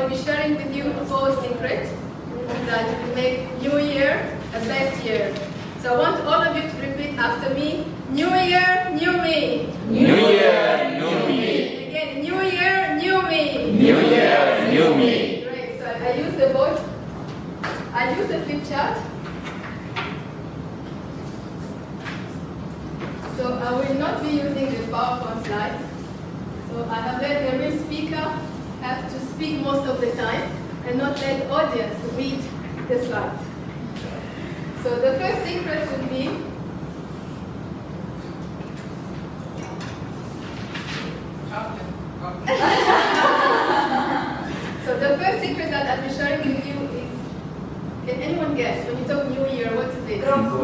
will be sharing with you 4 secrets that will make New Year a best year. So I want all of you to repeat after me. New Year, new me. New Year, new me. Again, New Year, new me. New Year, new me. Great. So I use the board. I use the flip chart. So I will not be using the PowerPoint slides. So I have let the real speaker have to speak most of the time and not let the audience read the slides. So the first secret will be so the first secret that I'll be sharing with you is, can anyone guess, when you talk New Year, what is it? Goals.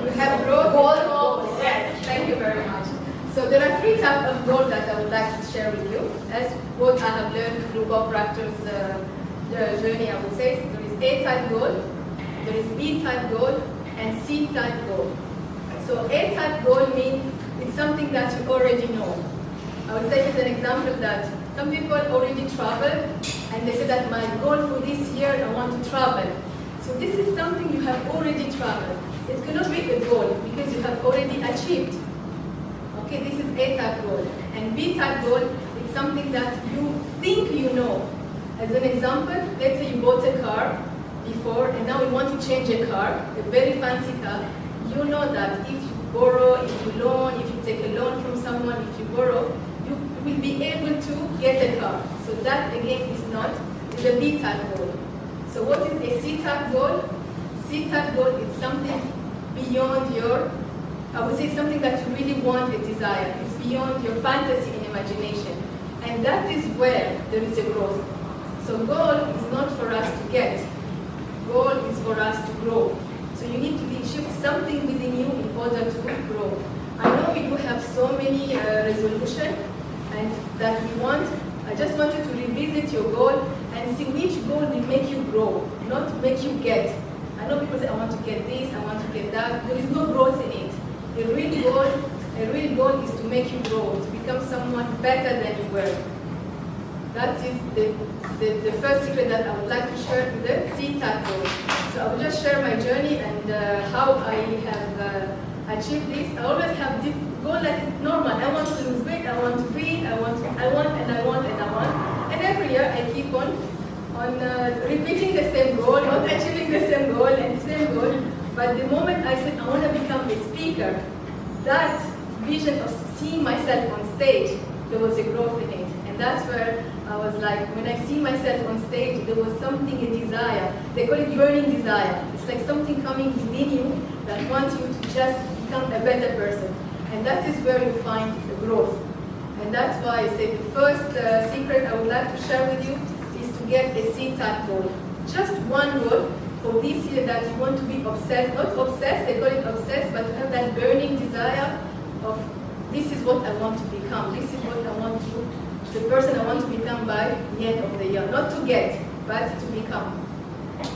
We have growth. Goals. Yes, thank you very much. So there are 3 types of goals that I would like to share with you, as what I have learned through Bob Proctor's journey, I would say. There is A-type goal, there is B-type goal, and C-type goal. So A-type goal means it's something that you already know. I would take as an example that some people already travel, and they say that my goal for this year, I want to travel. So this is something you have already traveled. It cannot be a goal because you have already achieved. Okay, this is A-type goal. And B-type goal is something that you think you know. As an example, let's say you bought a car before and now you want to change a car, a very fancy car. You know that if you borrow, if you loan, if you take a loan from someone, if you borrow, you will be able to get a car. So that again is a B-type goal. So what is a C-type goal? C-type goal is something beyond your, I would say something that you really want, a desire. It's beyond your fantasy and imagination. And that is where there is a growth. So goal is not for us to get. Goal is for us to grow. So you need to shift something within you in order to grow. I know we do have so many resolutions and that we want. I just want you to revisit your goal and see which goal will make you grow, not make you get. I know people say, I want to get this, I want to get that. There is no growth in it. A real goal is to make you grow, to become someone better than you were. That is the first secret that I would like to share with the C-type goal. So I will just share my journey and how I have achieved this. I always have goals like normal. I want to lose weight, I want to breathe, I want. And every year I keep on repeating the same goal, not achieving the same goal and the same goal. But the moment I said I want to become a speaker, that vision of seeing myself on stage, there was a growth in it. And that's where I was like, when I see myself on stage, there was something, a desire. They call it burning desire. It's like something coming within you that wants you to just become a better person. And that is where you find the growth. And that's why I say the first secret I would like to share with you is to get a C-type goal. Just one goal for this year that you want to be obsessed, not obsessed, they call it obsessed, but to have that burning desire of this is what I want to become, this is what I want to, the person I want to become by the end of the year. Not to get, but to become.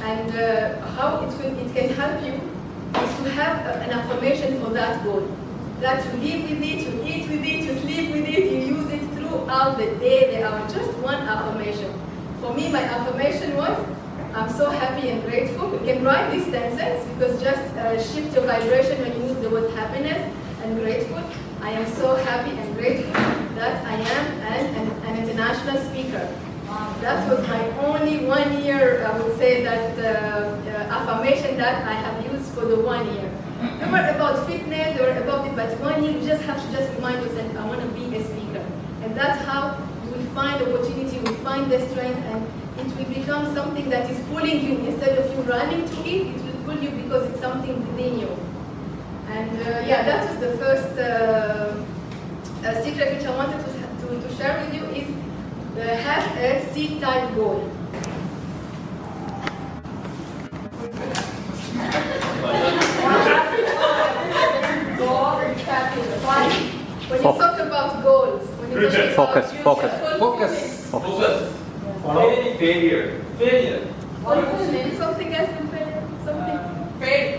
And how it can help you is to have an affirmation for that goal. That you live with it, you eat with it, you sleep with it, you use it throughout the day, the hour. Just one affirmation. For me, my affirmation was, I'm so happy and grateful. You can write this sentence because just shift your vibration when you use the word happiness and grateful. I am so happy and grateful that I am an international speaker. That was my only 1 year, I would say, that affirmation that I have used for the 1 year. They were about fitness, they were about it, but 1 year you just have to just remind yourself, I want to be a speaker. And that's how you will find opportunity, you will find the strength, and it will become something that is pulling you. Instead of you running to it, it will pull you because it's something within you. And yeah, that was the first secret which I wanted to share with you is have a C-type goal. When you talk about goals, when you talk about Focus. Failure. Something else than failure? Something? Fail.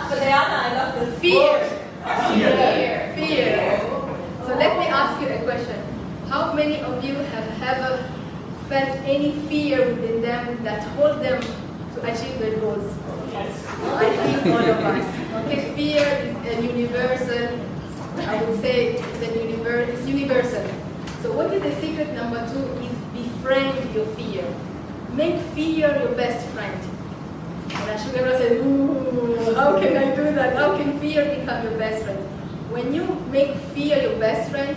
So Diana, I love the Fear. So let me ask you a question. How many many of you have ever felt any fear within them that hold them to achieve their goals? I think all of us. Okay, fear is a universal, I would say it's universal. So what is the secret number 2 is befriend your fear. Make fear your best friend. And Ashugara said, ooh, how can I do that? How can fear become your best friend? When you make fear your best friend,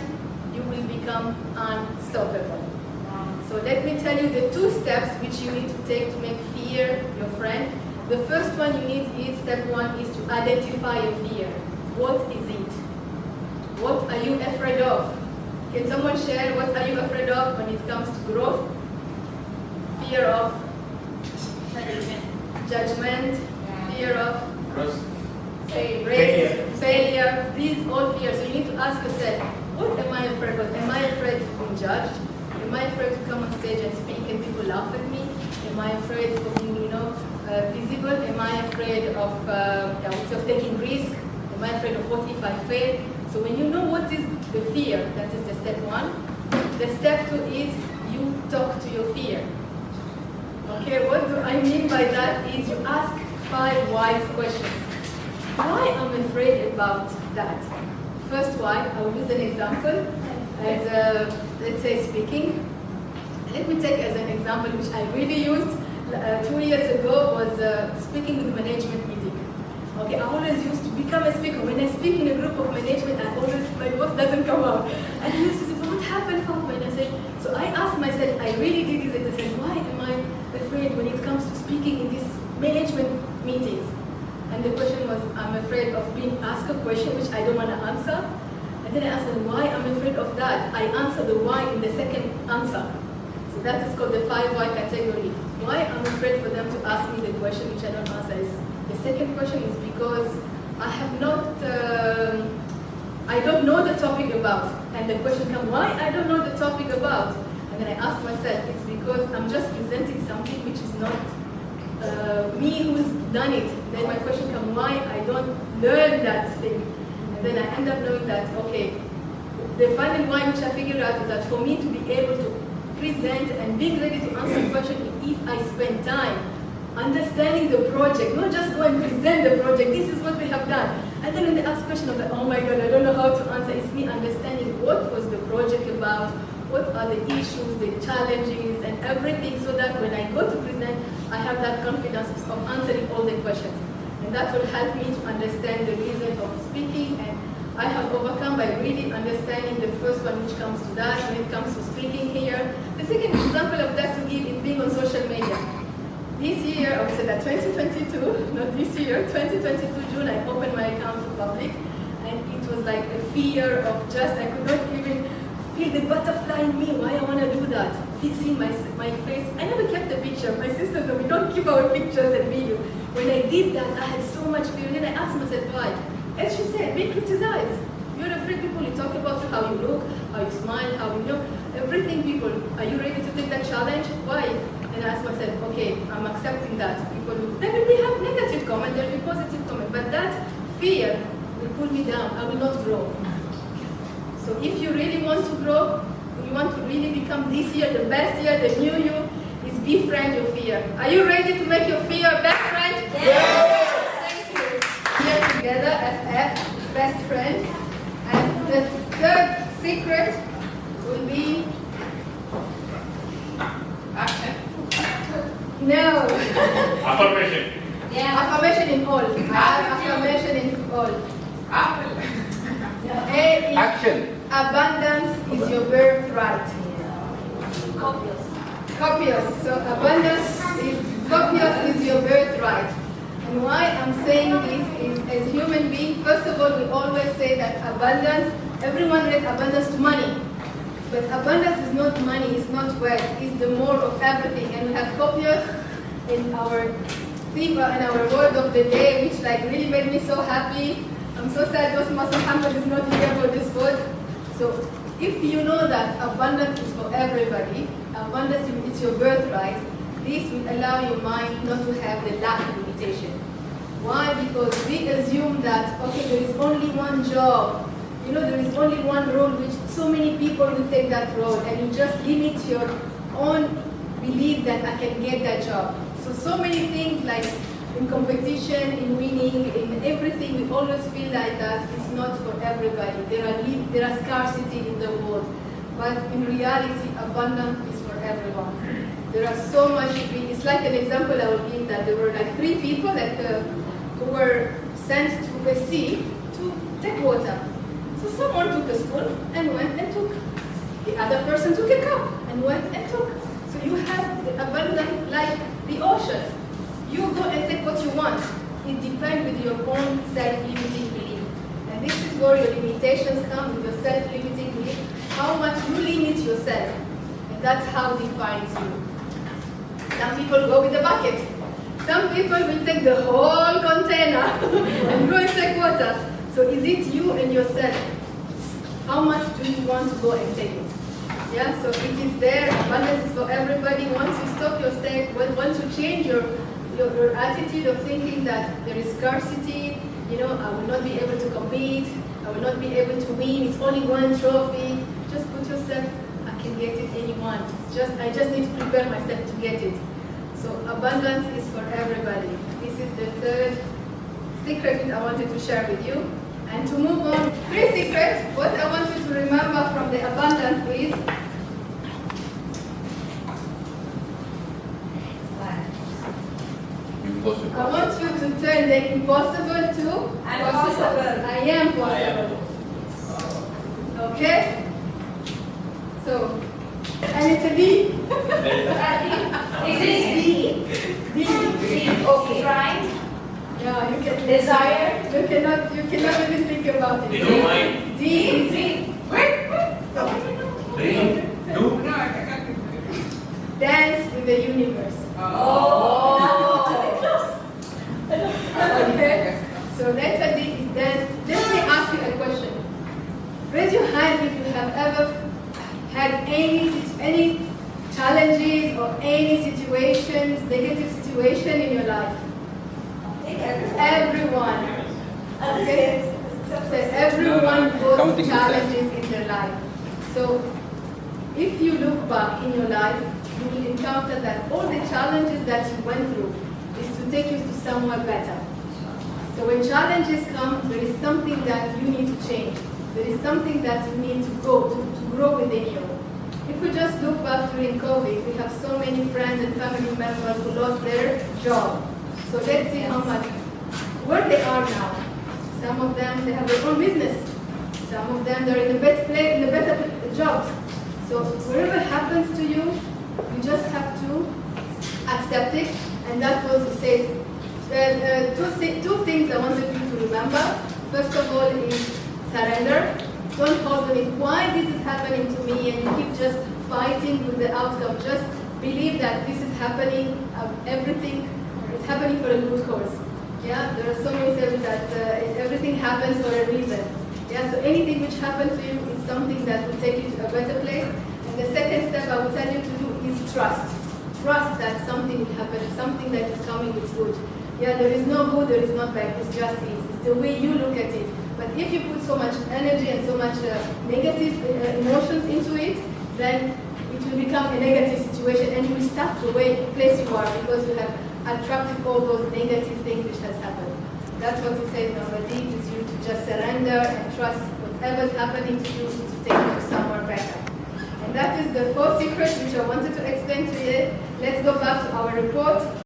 you will become unstoppable. So let me tell you the 2 steps which you need to take to make fear your friend. The first one you need is, step 1 is to identify your fear. What is it? What are you afraid of? Can someone share what are you afraid of when it comes to growth? Fear of judgment, fear of failure. These all fears. So you need to ask yourself, what am I afraid of? Am I afraid of being judged? Am I afraid to come on stage and speak and people laugh at me? Am I afraid of being, visible? Am I afraid of taking risk? Am I afraid of what if I fail? So when you know what is the fear, that is the step 1. The step 2 is you talk to your fear. Okay, what do I mean by that is you ask 5 wise questions. Why am I afraid about that? First why, I will use an example as let's say speaking. Let me take as an example which I really used 2 years ago was speaking in management meeting. Okay, I always used to become a speaker. When I speak in a group of management, my voice doesn't come out. And I used to say, what happened, Fatma? And I said, so I asked myself, I really did this. I said, why am I afraid when it comes to speaking in these management meetings? And the question was, I'm afraid of being asked a question which I don't want to answer. And then I asked them, why I'm afraid of that? I answer the why in the second answer. So that is called the 5 why category. Why I'm afraid for them to ask me the question which I don't answer is, the second question is because I have not, I don't know the topic about. And the question comes, why I don't know the topic about? And then I ask myself, it's because I'm just presenting something which is not me who's done it. Then my question comes, why I don't learn that thing? And then I end up knowing that, okay, the final why which I figured out is that for me to be able to present and being ready to answer the question, if I spend time understanding the project, not just go and present the project, this is what we have done. And then when they ask question, I'm like, oh my God, I don't know how to answer. It's me understanding what was the project about, what are the issues, the challenges, and everything, so that when I go to present, I have that confidence of answering all the questions. And that will help me to understand the reason of speaking, and I have overcome by really understanding the first one which comes to that when it comes to speaking here. The second example of that to give is being on social media. This year, I would say that 2022, not this year, 2022 June, I opened my account to public, and it was like a fear of just, I could not even feel the butterfly in me, why I want to do that. Fixing my face. I never kept a picture. My sister said, we don't keep our pictures and video. When I did that, I had so much fear. Then I asked myself, why? As she said, be criticized. You're afraid people will talk about you, how you look, how you smile, how you look, everything people. Are you ready to take that challenge? Why? And I asked myself, okay, I'm accepting that. There will be negative comment, there will be positive comment, but that fear will pull me down. I will not grow. So if you really want to grow, you want to really become this year the best year, the new you, is befriend your fear. Are you ready to make your fear best friend? Yes! Thank you. Here together, FF, best friend. And the third secret will be Action. no. Affirmation. Affirmation in all. Affirmation in all. Apple. A is Action. abundance is your birthright. Copious. So copious is your birthright. And why I'm saying this is, as human beings, first of all, we always say that abundance, everyone relates abundance to money. But abundance is not money, it's not wealth, it's the more of everything. And we have copious in our theme and our word of the day, which like really made me so happy. I'm so sad Dr. Muhammad is not here for this word. So if you know that abundance is for everybody, abundance is your birthright, this will allow your mind not to have the lack limitation. Why? Because we assume that, okay, there is only one job. you know, there is only one role which so many people will take that role, and you just limit your own belief that I can get that job. So many things like in competition, in winning, in everything, we always feel like that it's not for everybody. There are scarcity in the world, but in reality, abundance is for everyone. There are so much. It's like an example I will give that there were like 3 people that who were sent to a sea to take water. So someone took a spoon and went and took. The other person took a cup and went and took. So you have the abundance like the ocean. You go and take what you want. It depends with your own self-limiting belief. And this is where your limitations come, with your self-limiting belief. How much you limit yourself. And that's how it defines you. Some people go with a bucket. Some people will take the whole container and go and take water. So is it you and yourself? How much do you want to go and take it? Yeah, so it is there. Abundance is for everybody. Once you stop yourself, once you change your attitude of thinking that there is scarcity, you know, I will not be able to compete, I will not be able to win, it's only one trophy. Just put yourself, I can get it anyone. I just need to prepare myself to get it. So abundance is for everybody. This is the third secret I wanted to share with you. And to move on, 3 secrets, what I want you to remember from the abundance is Impossible. I want you to turn the impossible to I'm possible. I am possible. Okay? So, and it's a D. Is this D? D. Okay. Try. Yeah, you can Desire. You cannot even think about it. You don't mind. D is D. Do. Dance with the universe. Okay? So letter D is dance. Let me ask you a question. Raise your hand if you have ever had any challenges or any situations, negative situation in your life. Everyone. Okay? So everyone goes through challenges in their life. So if you look back in your life, you will encounter that all the challenges that you went through is to take you to somewhere better. So when challenges come, there is something that you need to change. There is something that you need to grow within you. If we just look back during COVID, we have so many friends and family members who lost their job. So let's see how much, where they are now. Some of them, they have their own business. Some of them, they're in a better jobs. So whatever happens to you, you just have to accept it. And that also says, two things I wanted you to remember. First of all is surrender. Don't hold on it. Why this is happening to me? And you keep just fighting with the outcome. Just believe that this is happening, everything is happening for a good cause. Yeah, there are so many things that everything happens for a reason. Yeah, so anything which happens to you is something that will take you to a better place. And the second step I will tell you to do is trust. Trust that something will happen, something that is coming is good. Yeah, there is no good, there is not bad, it's just is. It's the way you look at it. But if you put so much energy and so much negative emotions into it, then it will become a negative situation and you will stop the place you are because you have attracted all those negative things which has happened. That's what it says number D is you to just surrender and trust whatever is happening to you to take you to somewhere better. And that is the 4th secret which I wanted to explain to you. Let's go back to our report.